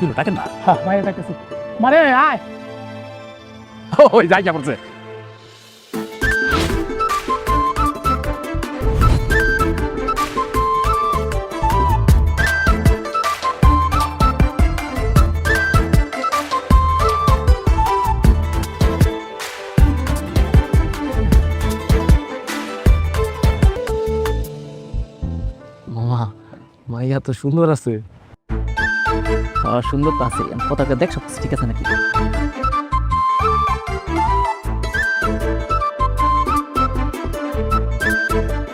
কি হলো ডাকেন না? হ্যাঁ মায়ের ডাকতেছি। মারে আয়। ওই যাই যা পড়ছে। মামা মাইয়া তো সুন্দর আছে। সুন্দর তো আছে, পতাকা দেখ সব ঠিক আছে নাকি?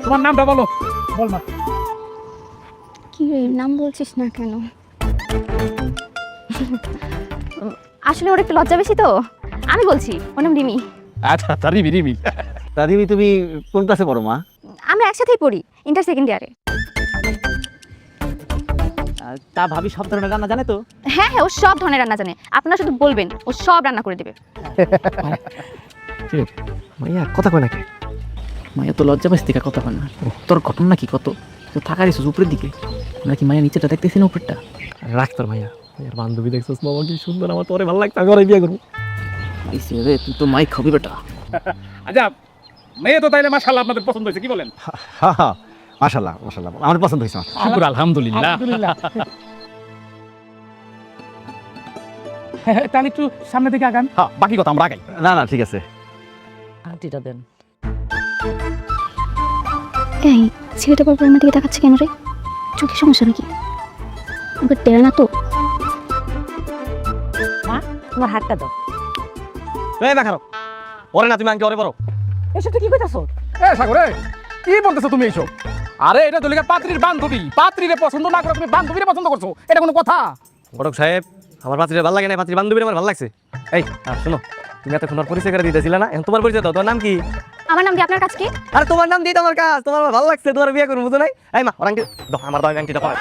তোমার নামটা বলো। বল মা। কি রে নাম বলছিস না কেন? আসলে ওর একটু লজ্জা বেশি তো, আমি বলছি ওর নাম রিমি। আচ্ছা আচ্ছা, রিমি রিমি। দাদিমি তুমি কোন ক্লাসে পড়ো মা? আমরা একসাথেই পড়ি, ইন্টার সেকেন্ড ইয়ারে। তা ভাবি সব ধরনের রান্না জানে তো? হ্যাঁ হ্যাঁ, ও সব ধরনের রান্না জানে, আপনারা শুধু বলবেন ও সব রান্না করে দেবে। মাইয়া কথা কয় নাকি? মায়া তো লজ্জা পাইস থেকে কথা কয় না। তোর ঘটনা কি কত? তো থাকার ইস উপরের দিকে, আমরা কি মায়া নিচেটা দেখতেছি না উপরটা? রাখ তোর মাইয়া। মাইয়ার বান্ধবী দেখছিস মামা কি সুন্দর, আমার তোরে ভালো লাগতো, আমি ওরে বিয়ে করবো। আইসে রে, তুই তো মাই খাবি বেটা। আচ্ছা, মেয়ে তো তাইলে মাশাআল্লাহ আপনাদের পছন্দ হয়েছে, কি বলেন? হ্যাঁ হ্যাঁ মাশাআল্লাহ মাশাআল্লাহ আমার পছন্দ হয়েছে। শুকর আলহামদুলিল্লাহ। আলহামদুলিল্লাহ। তাহলে একটু সামনে দিকে আগান। হ্যাঁ, বাকি কথা আমরা আগাই। না না ঠিক আছে। আন্টিটা দেন। এই ছেলেটা পর আমার দিকে দেখাচ্ছে কেন রে? চোখে সমস্যা নাকি? ওকে টেরা না তো? তোমার হাতটা দাও। এই না খারাপ ওরে না, তুমি আঙ্কে ওরে বড়। এসব তুই কি কইতাছো? এ সাগরে, কি বলতেছো তুমি এইসব? আরে এটা তো লিখা পাত্রীর বান্ধবী, পাত্রীরে পছন্দ না করে তুমি বান্ধবীরে পছন্দ করছো, এটা কোনো কথা? বড়ক সাহেব, আমার পাত্রীর ভালো লাগে না, পাত্রীর বান্ধবীর আমার ভালো লাগছে। এই শোনো, তুমি এতক্ষণ ওর পরিচয় করে দিতেছিলে না, এখন তোমার পরিচয় দাও। তোমার নাম কি? আমার নাম কি, আপনার কাছে কি? আরে তোমার নাম দিয়ে তোমার কাজ, তোমার ভালো লাগছে, তোমার বিয়ে করবো বুঝো নাই? এই মা ওর আংটি দাও, আমার দাও আংটিটা পাও।